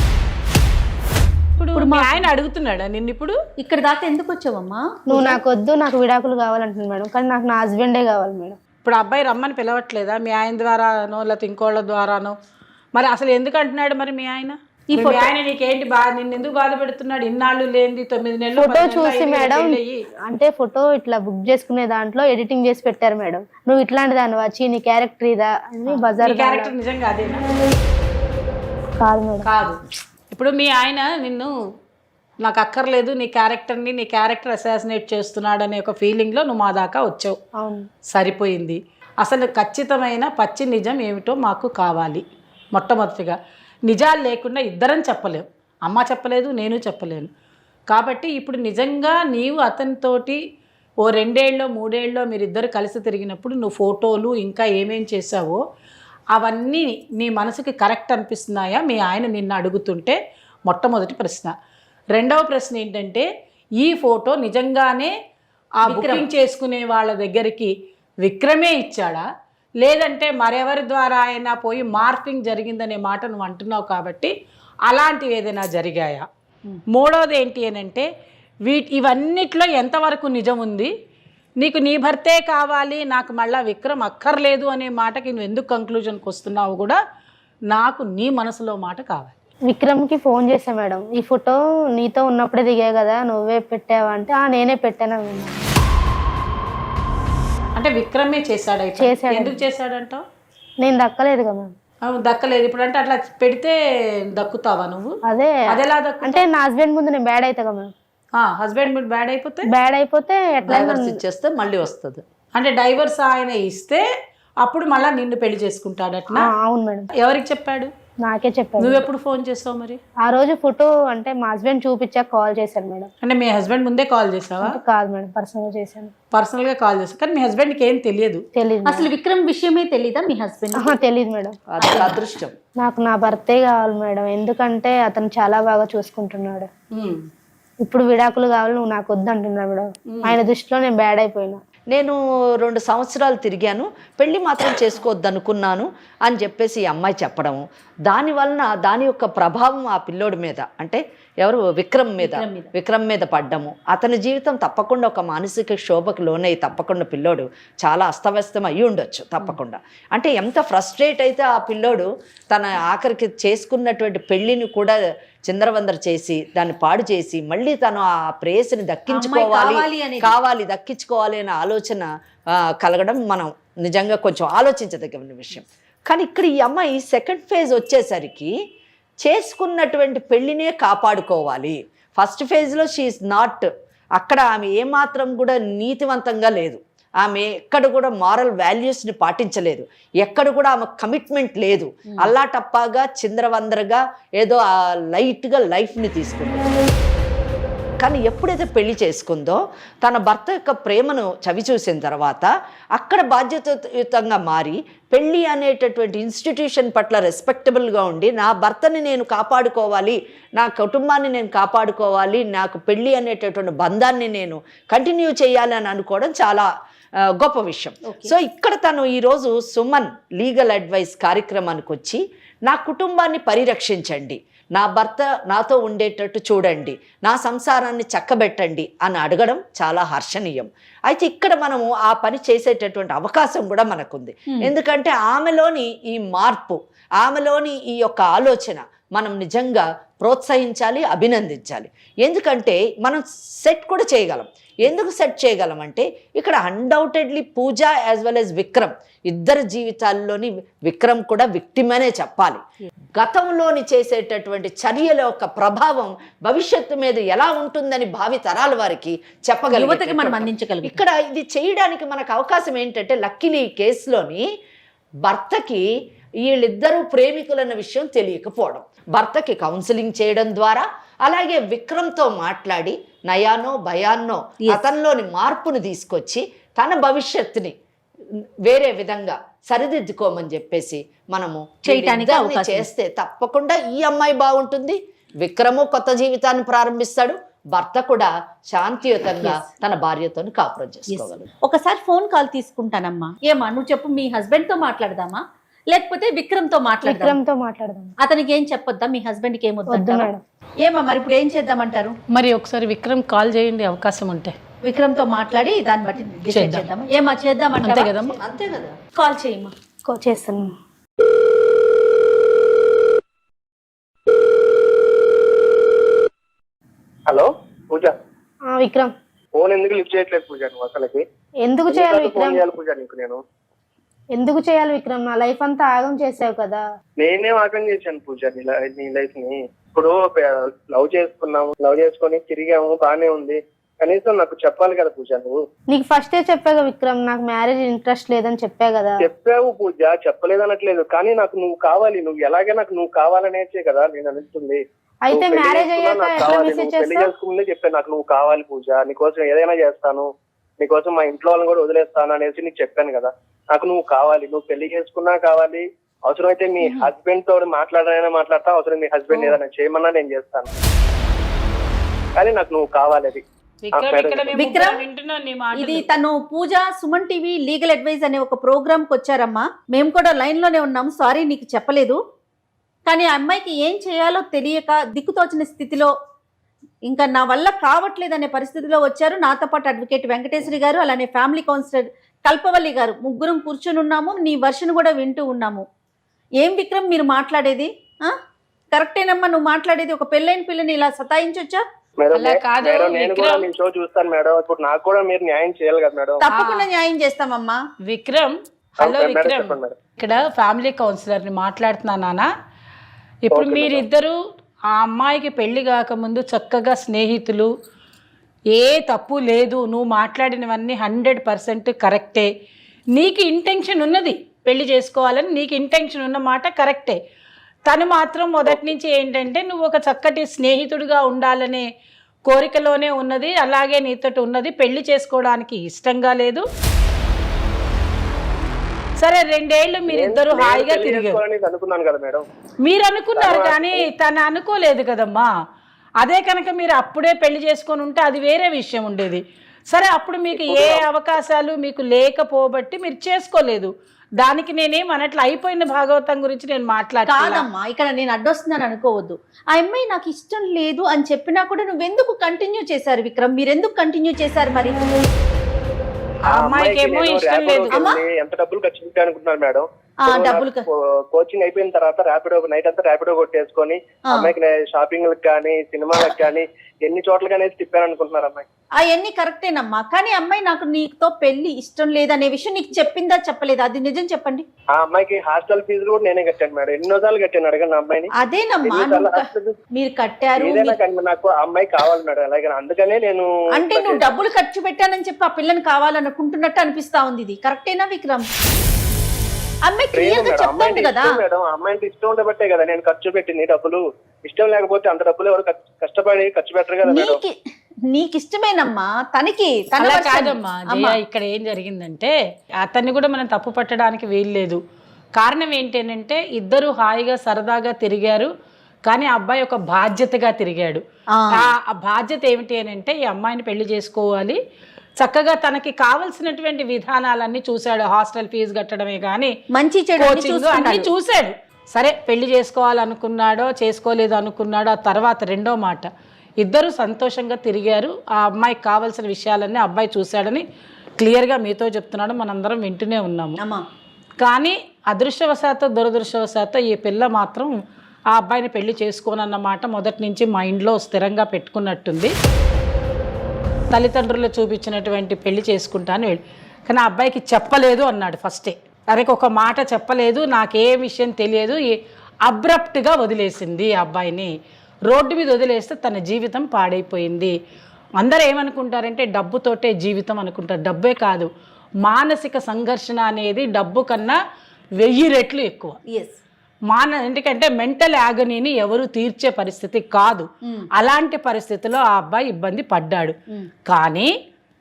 ఇప్పుడు మా ఆయన అడుగుతున్నాడా నిన్ను? ఇప్పుడు ఇక్కడ దాకా ఎందుకు వచ్చావమ్మా? నువ్వు నాకు వద్దు, నాకు విడాకులు కావాలంటుంది మేడం, కానీ నాకు నా హస్బెండే కావాలి మేడం. ఇప్పుడు అబ్బాయి రమ్మని పిలవట్లేదా మీ ఆయన ద్వారానో లేకపోతే ఇంకోళ్ళ ద్వారానో? మరి అసలు ఎందుకు అంటున్నాడు మరి మీ ఆయన? ఆయన నీకేంటి నిన్ను ఎందుకు బాధ పెడుతున్నాడు? ఇన్నాళ్ళు లేని 9 నెలలు ఫోటో చూసి మేడం, అంటే ఫోటో ఇట్లా బుక్ చేసుకునే దాంట్లో ఎడిటింగ్ చేసి పెట్టారు మేడం. నువ్వు ఇట్లాంటి దాన్ని వచ్చి నీ క్యారెక్టర్ ఇదా అని బజార్. క్యారెక్టర్ నిజంగా అదేనా? కాదు మేడం, కాదు. ఇప్పుడు మీ ఆయన నిన్ను నాకు అక్కర్లేదు, నీ క్యారెక్టర్ అసాసినేట్ చేస్తున్నాడు అనే ఒక ఫీలింగ్లో నువ్వు మా దాకా వచ్చావు. అవును, సరిపోయింది. అసలు ఖచ్చితమైన పచ్చి నిజం ఏమిటో మాకు కావాలి. మొట్టమొదటిగా నిజాలు లేకుండా ఇద్దరం చెప్పలేం, అమ్మ చెప్పలేదు, నేను చెప్పలేను. కాబట్టి ఇప్పుడు నిజంగా నీవు అతనితోటి ఓ 2 ఏళ్ళో 3 ఏళ్ళో మీరిద్దరు కలిసి తిరిగినప్పుడు నువ్వు ఫోటోలు ఇంకా ఏమేం చేసావో అవన్నీ నీ మనసుకి కరెక్ట్ అనిపిస్తున్నాయా మీ ఆయన నిన్ను అడుగుతుంటే? మొట్టమొదటి ప్రశ్న. రెండవ ప్రశ్న ఏంటంటే, ఈ ఫోటో నిజంగానే ఆ బుకింగ్ చేసుకునే వాళ్ళ దగ్గరికి విక్రమే ఇచ్చాడా, లేదంటే మరెవరి ద్వారా అయినా పోయి మార్పింగ్ జరిగిందనే మాట నువ్వు అంటున్నావు కాబట్టి అలాంటివి ఏదైనా జరిగాయా? మూడవది ఏంటి అని అంటే, ఇవన్నిట్లో ఎంతవరకు నిజం ఉంది? నీకు నీ భర్తే కావాలి, నాకు మళ్ళీ విక్రమ్ అక్కర్లేదు అనే మాటకి నువ్వు ఎందుకు కంక్లూజన్కి వస్తున్నావు కూడా నాకు నీ మనసులో మాట కావాలి. విక్రమ్కి ఫోన్ చేసా మేడం, ఈ ఫోటో నీతో ఉన్నప్పుడే దిగా కదా, నువ్వే పెట్టావా అంటే నేనే పెట్టాను. అంటే విక్రమే చేశాడు. చేశాడు. ఎందుకు చేశాడంటావు? నేను దక్కలేదు కదా మేడం. దక్కలేదు. ఇప్పుడు అంటే అట్లా పెడితే దక్కుతావా నువ్వు? అదెలా దక్కు? అంటే నా హస్బెండ్ ముందు నేను బ్యాడ్ అవుతా కదా మేడం. హస్బెండ్ మీద బ్యాడ్ అయిపోతే ఎట్లా ఇచ్చేస్తే మళ్ళీ వస్తుంది. అంటే డైవర్స్ ఆయన ఇస్తే అప్పుడు మళ్ళీ నిన్ను పెళ్లి చేసుకుంటాడట్నా? అవును మేడం. ఎవరికి చెప్పాడు? నాకే చెప్పాడు. నువ్వు ఎప్పుడు ఫోన్ చేసావు మరి? ఆ రోజు ఫోటో అంటే మా హస్బెండ్ చూపించాక కాల్ చేశాను మేడం. అంటే మీ హస్బెండ్ ముందే కాల్ చేసావా? కాదు మేడం, పర్సనల్ గా చేశాను. పర్సనల్ గా కాల్ చేసావు, కానీ మీ హస్బెండ్కి ఏం తెలియదు. అసలు విక్రమ్ విషయమే తెలీదా మీ హస్బెండ్? తెలియదు మేడం. అది అదృష్టం. నాకు నా భర్తే కావాలి మేడం, ఎందుకంటే అతను చాలా బాగా చూసుకుంటున్నాడు. ఇప్పుడు విడాకులు కావాలి, నువ్వు నాకు వద్దు అంటున్నాడు మేడం. ఆయన దృష్టిలో నేను బ్యాడ్ అయిపోయినా. నేను 2 సంవత్సరాలు తిరిగాను, పెళ్ళి మాత్రం చేసుకోవద్దు అనుకున్నాను అని చెప్పేసి ఈ అమ్మాయి చెప్పడము, దానివలన దాని యొక్క ప్రభావం ఆ పిల్లోడి మీద, అంటే ఎవరు విక్రమ్ మీద పడ్డము, అతని జీవితం తప్పకుండా ఒక మానసిక శోభకు లోనై తప్పకుండా పిల్లోడు చాలా అస్తవ్యస్తం అయ్యి ఉండొచ్చు తప్పకుండా. అంటే ఎంత ఫ్రస్ట్రేట్ అయితే ఆ పిల్లోడు తన ఆఖరికి చేసుకున్నటువంటి పెళ్ళిని కూడా చిందరవందర చేసి దాన్ని పాడు చేసి మళ్ళీ తను ఆ ప్రేయసిని దక్కించుకోవాలి అనే ఆలోచన కలగడం మనం నిజంగా కొంచెం ఆలోచించదగిన విషయం. కానీ ఇక్కడ ఈ అమ్మాయి సెకండ్ ఫేజ్ వచ్చేసరికి చేసుకున్నటువంటి పెళ్ళినే కాపాడుకోవాలి. ఫస్ట్ ఫేజ్లో షీఈస్ నాట్, అక్కడ ఆమె ఏమాత్రం కూడా నీతివంతంగా లేదు, ఆమె ఎక్కడ కూడా మారల్ వాల్యూస్ని పాటించలేదు, ఎక్కడ కూడా ఆమె కమిట్మెంట్ లేదు, అల్లాటప్పాగా చిందరవందరగా ఏదో ఆ లైట్గా లైఫ్ని తీసుకుంది. కానీ ఎప్పుడైతే పెళ్లి చేసుకుందో తన భర్త యొక్క ప్రేమను చవి చూసిన తర్వాత అక్కడ బాధ్యతాయుతంగా మారి పెళ్ళి అనేటటువంటి ఇన్స్టిట్యూషన్ పట్ల రెస్పెక్టబుల్గా ఉండి నా భర్తని నేను కాపాడుకోవాలి, నా కుటుంబాన్ని నేను కాపాడుకోవాలి, నాకు పెళ్ళి అనేటటువంటి బంధాన్ని నేను కంటిన్యూ చేయాలి అని అనుకోవడం చాలా గొప్ప విషయం. సో ఇక్కడ తను ఈరోజు సుమన్ లీగల్ అడ్వైస్ కార్యక్రమానికి వచ్చి నా కుటుంబాన్ని పరిరక్షించండి, నా భర్త నాతో ఉండేటట్టు చూడండి, నా సంసారాన్ని చక్కబెట్టండి అని అడగడం చాలా హర్షణీయం. అయితే ఇక్కడ మనము ఆ పని చేసేటటువంటి అవకాశం కూడా మనకుంది. ఎందుకంటే ఆమెలోని ఈ మార్పు, ఆమెలోని ఈ యొక్క ఆలోచన మనం నిజంగా ప్రోత్సహించాలి, అభినందించాలి. ఎందుకంటే మనం సెట్ కూడా చేయగలం. ఎందుకు సెట్ చేయగలం అంటే ఇక్కడ అన్డౌటెడ్లీ పూజ యాజ్ వెల్ యాజ్ విక్రమ్ ఇద్దరి జీవితాల్లోని విక్రమ్ కూడా విక్టిమ్ అనే చెప్పాలి. గతంలోని చేసేటటువంటి చర్యల యొక్క ప్రభావం భవిష్యత్తు మీద ఎలా ఉంటుందని భావి తరాల వారికి చెప్పగలిగితే మనం అందించగలం. ఇక్కడ ఇది చేయడానికి మనకు అవకాశం ఏంటంటే లక్కీలీ ఈ కేసులోని భర్తకి వీళ్ళిద్దరూ ప్రేమికులన్న విషయం తెలియకపోవడం, భర్తకి కౌన్సిలింగ్ చేయడం ద్వారా, అలాగే విక్రమ్తో మాట్లాడి నయానో భయాన్నో అతనిలోని మార్పును తీసుకొచ్చి తన భవిష్యత్తుని వేరే విధంగా సరిదిద్దుకోమని చెప్పేసి మనము చేయడానికి చేస్తే తప్పకుండా ఈ అమ్మాయి బాగుంటుంది, విక్రము కొత్త జీవితాన్ని ప్రారంభిస్తాడు, భర్త కూడా శాంతియుతంగా తన భార్యతో కాపురం చేసుకోగలడు. ఒకసారి ఫోన్ కాల్ తీసుకుంటానమ్మా. ఏమా నువ్వు చెప్పు, మీ హస్బెండ్ తో మాట్లాడదామా లేకపోతే విక్రమ్ తో మాట్లాడదాం? అతనికి ఏం చెప్పొద్దా? మీ హస్బెండ్ కి ఏమొద్దు మేడం? ఏమా మరి ఇప్పుడు ఏం చేద్దామంటారు? మరి ఒకసారి విక్రమ్ కాల్ చేయండి, అవకాశం ఉంటే విక్రమ్ తో మాట్లాడి దాన్ని బట్టి డిసైడ్ చేద్దామా? ఏమా చేద్దామంటే? అంతే కదమ్మా. అంతే కదా. కాల్ చేయమ్మా. చేస్తాను. హలో పూజ. విక్రమ్ ఫోన్ ఎందుకు లిఫ్ట్ చేయట్లేదు పూజ? నువ్వు అసలుకి ఎందుకు చేయాలి విక్రమ్? పూజ నీకు నేను ఎందుకు చేయాలి విక్రమ్? నా లైఫ్ అంతా ఆగం చేసావు కదా. నేనేం ఆగం చేశాను పూజ నీ లైఫ్ ని? ఇప్పుడు లవ్ చేసుకొని తిరిగాము, బానే ఉంది, కనీసం నాకు చెప్పాలి కదా పూజ. నువ్వు నీకు ఫస్టే చెప్పాగా విక్రమ్, నాకు మ్యారేజ్ ఇంట్రెస్ట్ లేదని చెప్పా కదా. చెప్పావు పూజ, చెప్పలేదనట్లేదు, కానీ నాకు నువ్వు కావాలి, నువ్వు ఎలాగే నాకు నువ్వు కావాలనేసే కదా నేను అనిస్తుంది. అయితే మ్యారేజ్ అయ్యాక పెళ్లి చేసుకుందే చెప్పాను, నాకు నువ్వు కావాలి పూజ, నీకోసం ఏదైనా చేస్తాను, నీకోసం మా ఇంట్లో వాళ్ళని కూడా వదిలేస్తాను అనేసి నీకు చెప్పాను కదా. నాకు నువ్వు కావాలి, నువ్వు పెళ్లి చేసుకున్నా కావాలి, అవసరమైతే మీ హస్బెండ్ తోడు మాట్లాడనైనా మాట్లాడతా, అవసరం మీ హస్బెండ్ ఏదైనా చేయమన్నా నేను చేస్తాను, కానీ నాకు నువ్వు కావాలి. అది విక్రమ్, ఇది తను పూజ సుమన్ టీవీ లీగల్ అడ్వైజ్ అనే ఒక ప్రోగ్రామ్ కి వచ్చారమ్మా. మేము కూడా లైన్ లోనే ఉన్నాం. సారీ నీకు చెప్పలేదు, కానీ ఆ అమ్మాయికి ఏం చేయాలో తెలియక దిక్కుతోచిన స్థితిలో, ఇంకా నా వల్ల కావట్లేదు అనే పరిస్థితిలో వచ్చారు. నాతో పాటు అడ్వకేట్ వెంకటేశ్వరి గారు, అలానే ఫ్యామిలీ కౌన్సిలర్ కల్పవల్లి గారు, ముగ్గురం కూర్చొని ఉన్నాము. నీ వర్షన్ కూడా వింటూ ఉన్నాము. ఏం విక్రమ్ మీరు మాట్లాడేది కరెక్టేనమ్మా? నువ్వు మాట్లాడేది ఒక పెళ్ళైన పిల్లని ఇలా సతాయించొచ్చా? నేను కూడా మీ షో చూస్తాను మేడం. ఇప్పుడు నాకు కూడా మీరు న్యాయం చేయాలి కదా మేడం. తప్పకుండా న్యాయం చేస్తామమ్మా. విక్రమ్, హలో విక్రమ్, ఇక్కడ ఫ్యామిలీ కౌన్సిలర్ ని మాట్లాడుతున్నా నాన్న. ఇప్పుడు మీరిద్దరు ఆ అమ్మాయికి పెళ్లి కాకముందు చక్కగా స్నేహితులు, ఏ తప్పు లేదు, నువ్వు మాట్లాడినవన్నీ 100% కరెక్టే. నీకు ఇంటెన్షన్ ఉన్నది పెళ్లి చేసుకోవాలని, నీకు ఇంటెన్షన్ ఉన్న మాట కరెక్టే. తను మాత్రం మొదటి నుంచి ఏంటంటే నువ్వు ఒక చక్కటి స్నేహితుడిగా ఉండాలనే కోరికలోనే ఉన్నది, అలాగే నీతో ఉన్నది. పెళ్లి చేసుకోవడానికి ఇష్టంగా లేదు. సరే, 2 ఏళ్ళు మీరిద్దరు హాయిగా తిరిగారు. మీరు అనుకున్నారు కానీ తను అనుకోలేదు కదమ్మా. అదే కనుక మీరు అప్పుడే పెళ్లి చేసుకొని ఉంటే అది వేరే విషయం ఉండేది. సరే, అప్పుడు మీకు ఏ అవకాశాలు మీకు లేకపోబట్టి మీరు చేసుకోలేదు. దానికి నేనేం అనట్లు, అయిపోయిన భాగవతం గురించి నేను కాదమ్మా. ఇక్కడ నేను అడ్డొస్తున్నాను అనుకోవద్దు. ఆ అమ్మాయి నాకు ఇష్టం లేదు అని చెప్పినా కూడా నువ్వెందుకు కంటిన్యూ చేశారు విక్రమ్? మీరు ఎందుకు కంటిన్యూ చేశారు మరి? ఆ అమ్మాయికి ఏమో ఇష్టం లేదు. ఎంత డబ్బులు ఖర్చు పెట్టాను అనుకుంటున్నారు మేడం? డబ్బులు కోచింగ్ అయిపోయిన తర్వాత ర్యాపిడో నైట్ అంతా ర్యాపిడో కొట్టేసుకొని అమ్మాయికి షాపింగ్ కానీ సినిమాలకు కానీ ఎన్ని చోట్లగానే తిప్పాను అనుకుంటున్నారు అమ్మాయి. అవన్నీ కరెక్టేనమ్మా, కానీ అమ్మాయి నాకు నీతో పెళ్లి ఇష్టం లేదనే విషయం నీకు చెప్పిందా చెప్పలేదా? అది నిజం చెప్పండి. ఆ అమ్మాయికి హాస్టల్ ఫీజు కూడా నేనే కట్టాను మేడం. ఎన్నోసార్లు కట్టాను, అడగండి అమ్మాయిని. అదేనమ్మా, మీరు కట్టారు. నాకు ఆ అమ్మాయి కావాలి మేడం, అలాగే అందుకనే నేను. అంటే నువ్వు డబ్బులు ఖర్చు పెట్టానని చెప్పి ఆ పిల్లని కావాలనుకుంటున్నట్టు అనిపిస్తా ఉంది. ఇది కరెక్టేనా విక్రమ్? అమ్మాయి క్లియర్ గా చెప్తాంది కదా మేడం. అమ్మాయికి ఇష్టం ఉండబట్టే కదా నేను ఖర్చు పెట్టింది డబ్బులు. ఇష్టం లేకపోతే అంత డబ్బులు ఎవరు కష్టపడి ఖర్చు పెట్టరు కదా మేడం. నీకు ఇష్టమేనమ్మా, తనకి కాదమ్మా. ఇక్కడ ఏం జరిగిందంటే అతన్ని కూడా మనం తప్పు పట్టడానికి వీల్లేదు. కారణం ఏంటంటే ఇద్దరు హాయిగా సరదాగా తిరిగారు, కానీ ఆ అబ్బాయి ఒక బాధ్యతగా తిరిగాడు. ఆ బాధ్యత ఏమిటి అని అంటే ఈ అమ్మాయిని పెళ్లి చేసుకోవాలి, చక్కగా తనకి కావలసినటువంటి విధానాలన్నీ చూశాడు. హాస్టల్ ఫీజు కట్టడమే కానీ మంచి చెడు అన్ని చూశాడు. సరే, పెళ్లి చేసుకోవాలనుకున్నాడో చేసుకోలేదు అనుకున్నాడో ఆ తర్వాత రెండో మాట. ఇద్దరు సంతోషంగా తిరిగారు. ఆ అమ్మాయికి కావాల్సిన విషయాలన్నీ అబ్బాయి చూశాడని క్లియర్గా మీతో చెప్తున్నాడు, మనందరం వింటూనే ఉన్నాము. కానీ అదృష్టవశాత్తు దురదృష్టవశాత్తు ఈ పిల్ల మాత్రం ఆ అబ్బాయిని పెళ్లి చేసుకోనన్నమాట మొదటి నుంచి మైండ్లో స్థిరంగా పెట్టుకున్నట్టుంది. తల్లిదండ్రులు చూపించినటువంటి పెళ్లి చేసుకుంటాను వెళ్ళి, కానీ ఆ అబ్బాయికి చెప్పలేదు అన్నాడు ఫస్టే. తనకి ఒక మాట చెప్పలేదు, నాకే విషయం తెలియదు. అబ్రప్ట్గా వదిలేసింది ఆ అబ్బాయిని. రోడ్డు మీద వదిలేస్తే తన జీవితం పాడైపోయింది. అందరూ ఏమనుకుంటారంటే డబ్బుతోటే జీవితం అనుకుంటారు. డబ్బే కాదు, మానసిక సంఘర్షణ అనేది డబ్బు కన్నా 1000 రెట్లు ఎక్కువ. ఎందుకంటే మెంటల్ యాగనీని ఎవరు తీర్చే పరిస్థితి కాదు. అలాంటి పరిస్థితిలో ఆ అబ్బాయి ఇబ్బంది పడ్డాడు. కానీ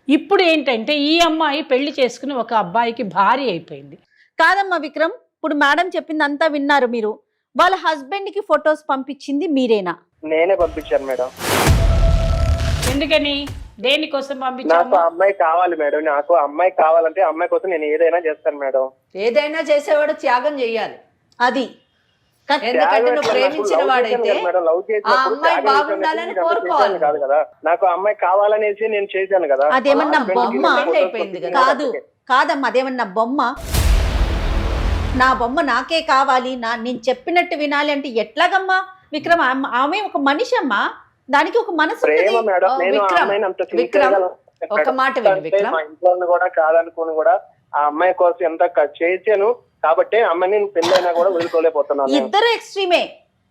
ఇప్పుడు ఏంటంటే ఈ అమ్మాయి పెళ్లి చేసుకుని ఒక అబ్బాయికి భార్య అయిపోయింది. కాదమ్మా విక్రమ్, ఇప్పుడు మేడం చెప్పింది అంతా విన్నారు మీరు. వాళ్ళ హస్బెండ్ కి ఫొటోస్ పంపించింది మీరేనా? నేనే పంపించాను మేడం. ఎందుకని, దేనికోసం పంపించాను? నాకు అమ్మాయి కావాలి మేడం. నాకు అమ్మాయి కావాలంటే అమ్మాయి కోసం నేను ఏదైనా చేస్తాను మేడం. ఏదైనా చేసేవాడు త్యాగం చేయాలి. అది ఎందుకంటే నువ్వు ప్రేమించిన వాడైతే ఆ అమ్మాయి బాగుండాలని కోరుకోవాలి కాదు కదా. నాకు అమ్మాయి కావాలనేసి నేను చేశాను కదా. అదేమన్నా బొమ్మ అయిపోయింది కదా? కాదమ్మా, అదేమన్నా బొమ్మ? నా బొమ్మ నాకే కావాలి, నేను చెప్పినట్టు వినాలి అంటే ఎట్లాగమ్మా విక్రమ్? ఆమె ఒక మనిషి అమ్మా, దానికి ఒక మనసు. ఒక మాట విను విక్రమ్, మా ఇంట్లో కూడా కాదనుకుని కూడా ఆ అమ్మాయి కోసం ఎంత చేశాను కాబట్టి అమ్మాయిని పెళ్ళైనా కూడా వదులుకోలేకపోతున్నాను. ఇద్దరు ఎక్స్ట్రీమే.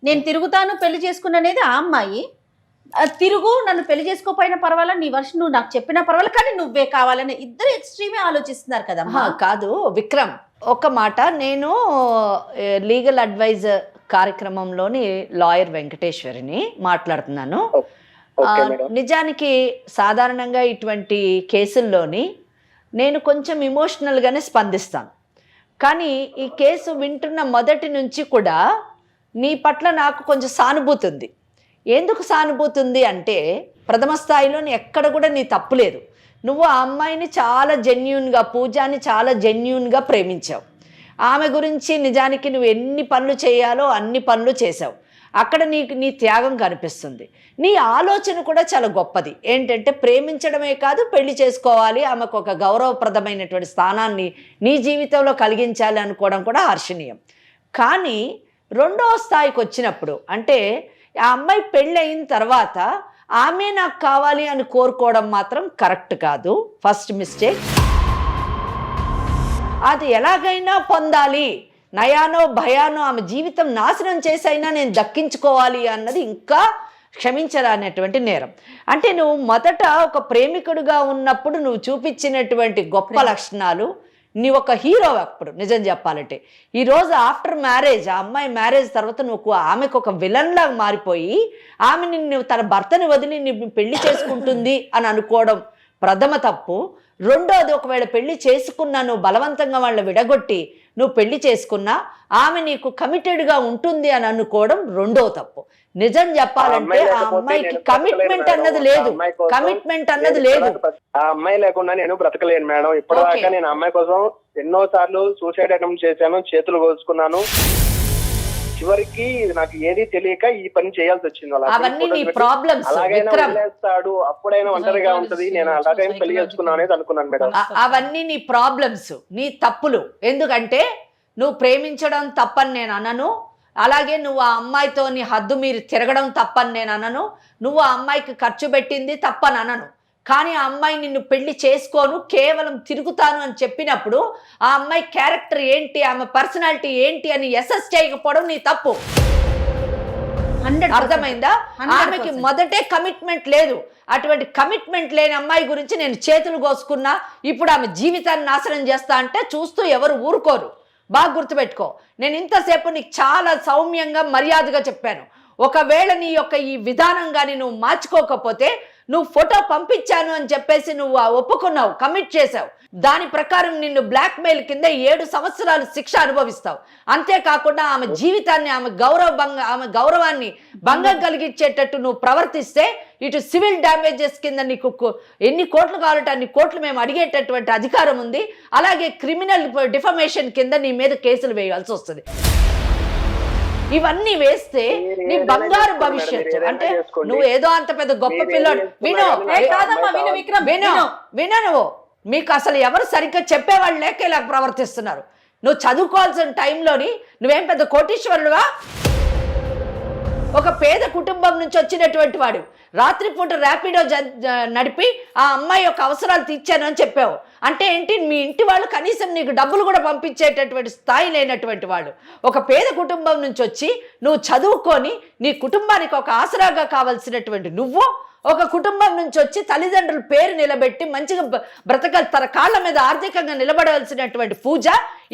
నేను తిరుగుతాను పెళ్లి చేసుకున్ననేది ఆ అమ్మాయి, తిరుగు నన్ను పెళ్లి చేసుకోపోయినా పర్వాలా, నీ వర్షం నువ్వు నాకు చెప్పినా పర్వాలా, కానీ నువ్వే కావాలని ఇద్దరు ఎక్స్ట్రీమే ఆలోచిస్తున్నారు కదమ్మా. కాదు విక్రమ్, ఒక మాట, నేను లీగల్ అడ్వైజ్ కార్యక్రమంలోని లాయర్ వెంకటేశ్వరిని మాట్లాడుతున్నాను. నిజానికి సాధారణంగా ఇటువంటి కేసుల్లోని నేను కొంచెం ఇమోషనల్గానే స్పందిస్తాను. కానీ ఈ కేసు వింటున్న మొదటి నుంచి కూడా నీ పట్ల నాకు కొంచెం సానుభూతి ఉంది. ఎందుకు సానుభూతి ఉంది అంటే ప్రథమ స్థాయిలో ఎక్కడ కూడా నీ తప్పు లేదు. నువ్వు ఆ అమ్మాయిని చాలా జెన్యూన్గా, పూజాని చాలా జెన్యూన్గా ప్రేమించావు. ఆమె గురించి నిజానికి నువ్వు ఎన్ని పనులు చేయాలో అన్ని పనులు చేసావు. అక్కడ నీ త్యాగం కనిపిస్తుంది. నీ ఆలోచన కూడా చాలా గొప్పది. ఏంటంటే ప్రేమించడమే కాదు, పెళ్లి చేసుకోవాలి, ఆమెకు ఒక గౌరవప్రదమైనటువంటి స్థానాన్ని నీ జీవితంలో కలిగించాలి అనుకోవడం కూడా హర్షణీయం. కానీ రెండవ స్థాయికి వచ్చినప్పుడు, అంటే ఆ అమ్మాయి పెళ్ళి అయిన తర్వాత ఆమె నాకు కావాలి అని కోరుకోవడం మాత్రం కరెక్ట్ కాదు. First mistake. అది ఎలాగైనా పొందాలి, నయానో భయానో ఆమె జీవితం నాశనం చేసైనా నేను దక్కించుకోవాలి అన్నది ఇంకా క్షమించరానటువంటి నేరం. అంటే నువ్వు మొదట ఒక ప్రేమికుడుగా ఉన్నప్పుడు నువ్వు చూపించినటువంటి గొప్ప లక్షణాలు, నీ ఒక హీరో అప్పుడు నిజం చెప్పాలంటే. ఈరోజు ఆఫ్టర్ మ్యారేజ్, ఆ అమ్మాయి మ్యారేజ్ తర్వాత నువ్వు ఆమెకు ఒక విలన్లాగా మారిపోయి ఆమె నిన్ను తన భర్తని వదిలి నిన్ను పెళ్లి చేసుకుంటుంది అని అనుకోవడం ప్రథమ తప్పు. రెండోది, ఒకవేళ పెళ్లి చేసుకున్నా నువ్వు బలవంతంగా వాళ్ళని విడగొట్టి నువ్వు పెళ్లి చేసుకున్నా ఆమె నీకు కమిటెడ్గా ఉంటుంది అని అనుకోవడం రెండో తప్పు. నిజం చెప్పాలంటే ఆ అమ్మాయికి కమిట్మెంట్ అన్నది లేదు. కమిట్మెంట్ అన్నది లేదు. ఆ అమ్మాయి లేకుండా నేను బ్రతకలేను మేడం. ఇప్పటిదాకా నేను అమ్మాయి కోసం ఎన్నో సార్లు సూసైడ్ అటెంప్ట్ చేశాను, చేతులు కోసుకున్నాను. చివరికి నాకు ఏది తెలియక ఈ పని చేయాల్సి వచ్చింది. అవన్నీ నీ ప్రాబ్లమ్స్. అలాగైనా వదిలేస్తాడు, అప్పుడైనా ఒంటరిగా ఉంటది, నేను అలాగైనా పెళ్లి చేసుకున్నాను అనేది అనుకున్నాను మేడం. అవన్నీ నీ ప్రాబ్లమ్స్, నీ తప్పులు. ఎందుకంటే నువ్వు ప్రేమించడం తప్పని నేను అనను, అలాగే నువ్వు ఆ అమ్మాయితో నీ హద్దు మీరు తిరగడం తప్పని నేను అనను, నువ్వు ఆ అమ్మాయికి ఖర్చు పెట్టింది తప్పని అనను. కానీ ఆ అమ్మాయి నిన్ను పెళ్లి చేసుకోను, కేవలం తిరుగుతాను అని చెప్పినప్పుడు ఆ అమ్మాయి క్యారెక్టర్ ఏంటి, ఆమె పర్సనాలిటీ ఏంటి అని అసెస్ చేయకపోవడం నీ తప్పు. అర్థమైందా? ఆమెకి మొదటే కమిట్మెంట్ లేదు. అటువంటి కమిట్మెంట్ లేని అమ్మాయి గురించి నేను చేతులు కోసుకున్నా, ఇప్పుడు ఆమె జీవితాన్ని నాశనం చేస్తా అంటే చూస్తూ ఎవరు ఊరుకోరు. బాగా గుర్తుపెట్టుకో. నేను ఇంతసేపు నీకు చాలా సౌమ్యంగా మర్యాదగా చెప్పాను. ఒకవేళ నీ యొక్క ఈ విధానం కానీ నువ్వు మార్చుకోకపోతే, నువ్వు ఫోటో పంపించాను అని చెప్పేసి నువ్వు ఒప్పుకున్నావు, కమిట్ చేసావు, దాని ప్రకారం నిన్ను బ్లాక్మెయిల్ కింద 7 సంవత్సరాలు శిక్ష అనుభవిస్తావు. అంతేకాకుండా ఆమె జీవితాన్ని, ఆమె గౌరవాన్ని భంగం కలిగించేటట్టు నువ్వు ప్రవర్తిస్తే ఇటు సివిల్ డ్యామేజెస్ కింద నీకు ఎన్ని కోట్లు కావాలంటే అన్ని కోట్లు మేము అడిగేటటువంటి అధికారం ఉంది. అలాగే క్రిమినల్ డిఫమేషన్ కింద నీ మీద కేసులు వేయాల్సి వస్తుంది. ఇవన్నీ వేస్తే నీ బంగారు భవిష్యత్తు. అంటే నువ్వు ఏదో అంత పెద్ద గొప్ప పిల్లోడు. విను నువ్వు, మీకు అసలు ఎవరు సరిగ్గా చెప్పేవాళ్ళు లేక ఇలా ప్రవర్తిస్తున్నారు. నువ్వు చదువుకోవాల్సిన టైంలోని నువ్వేం పెద్ద కోటీశ్వరుడువా? ఒక పేద కుటుంబం నుంచి వచ్చినటువంటి వాడు రాత్రిపూట ర్యాపిడో నడిపి ఆ అమ్మాయి యొక్క అవసరాలు తీర్చాను అని చెప్పావు. అంటే ఏంటి? మీ ఇంటి వాళ్ళు కనీసం నీకు డబ్బులు కూడా పంపించేటటువంటి స్థాయి లేనటువంటి వాడు. ఒక పేద కుటుంబం నుంచి వచ్చి నువ్వు చదువుకొని నీ కుటుంబానికి ఒక ఆసరాగా కావాల్సినటువంటి నువ్వు, ఒక కుటుంబం నుంచి వచ్చి తల్లిదండ్రుల పేరు నిలబెట్టి మంచిగా బ్రతకలు తన కాళ్ళ మీద ఆర్థికంగా నిలబడవలసినటువంటి పూజ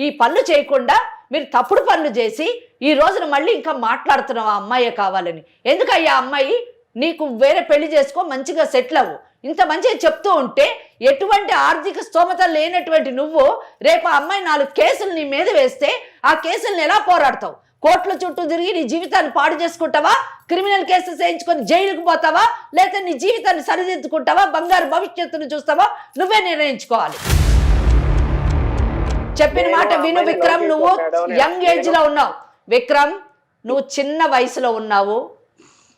ఈ పనులు చేయకుండా మీరు తప్పుడు పనులు చేసి ఈ రోజున మళ్ళీ ఇంకా మాట్లాడుతున్నావు ఆ అమ్మాయే కావాలని. ఎందుకయ్యా అమ్మాయి? నీకు వేరే పెళ్లి చేసుకో, మంచిగా సెటిల్ అవ్వు. ఇంత మంచిగా చెప్తూ ఉంటే ఎటువంటి ఆర్థిక స్తోమత లేనటువంటి నువ్వు రేపు ఆ అమ్మాయి 4 కేసులు నీ మీద వేస్తే ఆ కేసులను ఎలా పోరాడతావు? కోర్టుల చుట్టూ తిరిగి నీ జీవితాన్ని పాడు చేసుకుంటావా? క్రిమినల్ కేసెస్ వేయించుకొని జైలుకు పోతావా? లేకపోతే నీ జీవితాన్ని సరిదిద్దుకుంటావా? బంగారు భవిష్యత్తును చూస్తావా? నువ్వే నిర్ణయించుకోవాలి. చెప్పిన మాట విను విక్రమ్. నువ్వు యంగ్ ఏజ్ లో ఉన్నావు విక్రమ్, నువ్వు చిన్న వయసులో ఉన్నావు,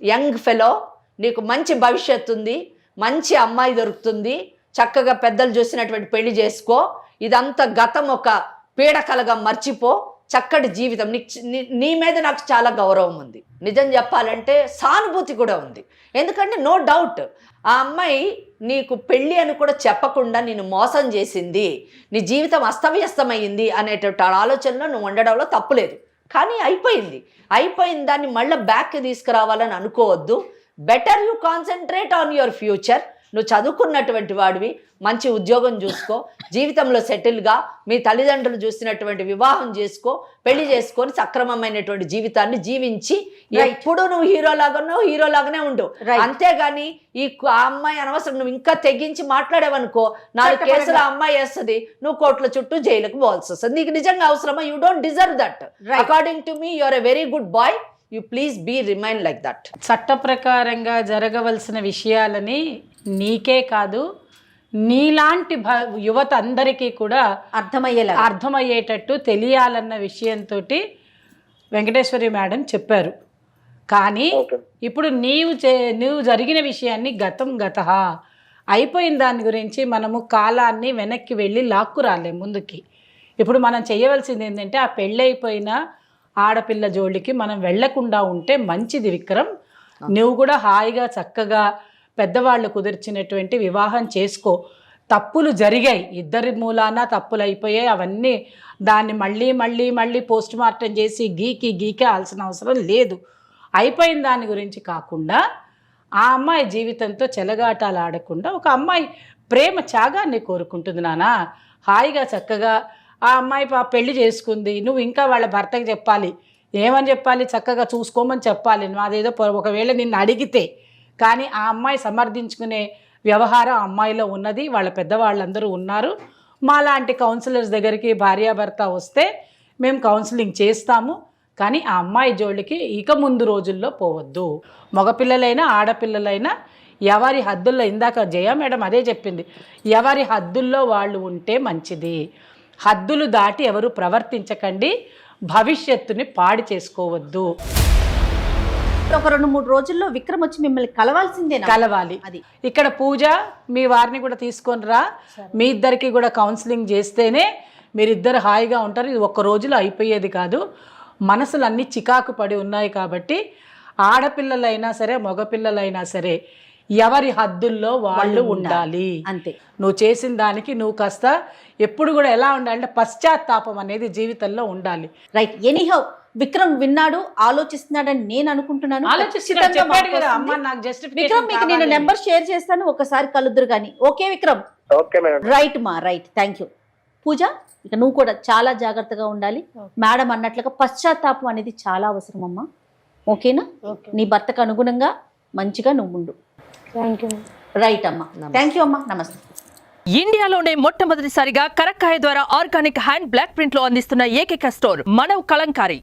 యంగ్ ఫెలో. నీకు మంచి భవిష్యత్తు ఉంది, మంచి అమ్మాయి దొరుకుతుంది, చక్కగా పెద్దలు చూసినటువంటి పెళ్లి చేసుకో. ఇదంతా గతం ఒక పీడకలగా మర్చిపో. చక్కటి జీవితం. నీ మీద నాకు చాలా గౌరవం ఉంది. నిజం చెప్పాలంటే సానుభూతి కూడా ఉంది. ఎందుకంటే నో డౌట్ ఆ అమ్మాయి నీకు పెళ్ళి అని కూడా చెప్పకుండా నిన్ను మోసం చేసింది, నీ జీవితం అస్తవ్యస్తమైంది అనేటువంటి ఆలోచనలో నువ్వు ఉండడంలో తప్పులేదు. కానీ అయిపోయింది దాన్ని మళ్ళీ బ్యాక్కి తీసుకురావాలని అనుకోవద్దు. Better you concentrate on your future. నువ్వు చదువుకున్నటువంటి వాడివి, మంచి ఉద్యోగం చూసుకో, జీవితంలో సెటిల్గా మీ తల్లిదండ్రులు చూసినటువంటి వివాహం చేసుకో, పెళ్లి చేసుకొని సక్రమమైనటువంటి జీవితాన్ని జీవించి ఎప్పుడు నువ్వు హీరోలాగానే ఉండు. అంతేగాని ఆ అమ్మాయి అనవసరం నువ్వు ఇంకా తెగించి మాట్లాడేవనుకో 4 కేసులు ఆ అమ్మాయి వేస్తుంది, నువ్వు కోట్ల చుట్టూ జైలుకు పోవాల్సి వస్తుంది. నీకు నిజంగా అవసరమా? You don't deserve that. According to me you are a very good boy. You please be remain like that. చట్ట ప్రకారంగా జరగవలసిన విషయాలని నీకే కాదు నీలాంటి యువత అందరికీ కూడా అర్థమయ్యేటట్టు తెలియాలన్న విషయంతో వెంకటేశ్వరి మేడం చెప్పారు. కానీ ఇప్పుడు నువ్వు జరిగిన విషయాన్ని గత అయిపోయిన దాని గురించి మనము కాలాన్ని వెనక్కి వెళ్ళి లాక్కు రాలేం ముందుకి. ఇప్పుడు మనం చేయవలసింది ఏంటంటే ఆ పెళ్ళైపోయిన ఆడపిల్ల జోలికి మనం వెళ్లకుండా ఉంటే మంచిది విక్రమ్. నువ్వు కూడా హాయిగా చక్కగా పెద్దవాళ్ళు కుదిర్చినటువంటి వివాహం చేసుకో. తప్పులు జరిగాయి, ఇద్దరి మూలాన తప్పులు అయిపోయాయి. అవన్నీ దాన్ని మళ్ళీ పోస్ట్ మార్టం చేసి గీకే ఆల్సిన అవసరం లేదు. అయిపోయిన దాని గురించి కాకుండా ఆ అమ్మాయి జీవితంతో చెలగాటాలు ఆడకుండా ఒక అమ్మాయి ప్రేమ త్యాగాన్ని కోరుకుంటుంది నాన్న. హాయిగా చక్కగా ఆ అమ్మాయి పెళ్లి చేసుకుంది, నువ్వు ఇంకా వాళ్ళ భర్తకి చెప్పాలి. ఏమని చెప్పాలి? చక్కగా చూసుకోమని చెప్పాలి. నువ్వు అదేదో ఒకవేళ నిన్ను అడిగితే. కానీ ఆ అమ్మాయి సమర్థించుకునే వ్యవహారం ఆ అమ్మాయిలో ఉన్నది. వాళ్ళ పెద్దవాళ్ళందరూ ఉన్నారు. మాలాంటి కౌన్సిలర్స్ దగ్గరికి భార్యాభర్త వస్తే మేము కౌన్సిలింగ్ చేస్తాము. కానీ ఆ అమ్మాయి జోలికి ఇక ముందు రోజుల్లో పోవద్దు. మగపిల్లలైనా ఆడపిల్లలైనా ఎవరి హద్దుల్లో, ఇందాక జయ మేడం అదే చెప్పింది, ఎవరి హద్దుల్లో వాళ్ళు ఉంటే మంచిది. హద్దులు దాటి ఎవరు ప్రవర్తించకండి, భవిష్యత్తుని పాడు చేసుకోవద్దు. ఒక 2-3 రోజుల్లో విక్రమ్ వచ్చి మిమ్మల్ని కలవాలి. అది ఇక్కడ పూజ మీ వారిని కూడా తీసుకొని రా, మీ ఇద్దరికి కూడా కౌన్సిలింగ్ చేస్తేనే మీరిద్దరు హాయిగా ఉంటారు. ఇది ఒక్క రోజులో అయిపోయేది కాదు. మనసులు అన్నీ చికాకు పడి ఉన్నాయి కాబట్టి ఆడపిల్లలైనా సరే మగపిల్లలైనా సరే ఎవరి హద్దుల్లో వాళ్ళు ఉండాలి. అంతే. నువ్వు చేసిన దానికి నువ్వు కాస్త ఎప్పుడు కూడా ఎలా ఉండాలంటే పశ్చాత్తాపం అనేది జీవితంలో ఉండాలి. రైట్. ఎనీహౌ విక్రమ్ విన్నాడు, ఆలోచిస్తున్నాడని నేను అనుకుంటున్నాను. విక్రమ్ మీకు నేను నెంబర్ షేర్ చేస్తాను, ఒకసారి కలుద్దురు కానీ. ఓకే విక్రమ్? రైట్ మా రైట్. Thank you. పూజ, ఇక నువ్వు కూడా చాలా జాగ్రత్తగా ఉండాలి. మేడం అన్నట్లుగా పశ్చాత్తాపం అనేది చాలా అవసరం అమ్మా. ఓకేనా? నీ భర్తకు అనుగుణంగా మంచిగా నువ్వు ఉండు. రైట్ అమ్మా. థ్యాంక్ యూ అమ్మా. నమస్తే. ఇండియాలోనే మొట్టమొదటిసారిగా కరక్కాయ ద్వారా ఆర్గానిక్ హ్యాండ్ బ్లాక్ ప్రింట్ లో అందిస్తున్న ఏకైక స్టోర్ మనవ్ కలంకారీ.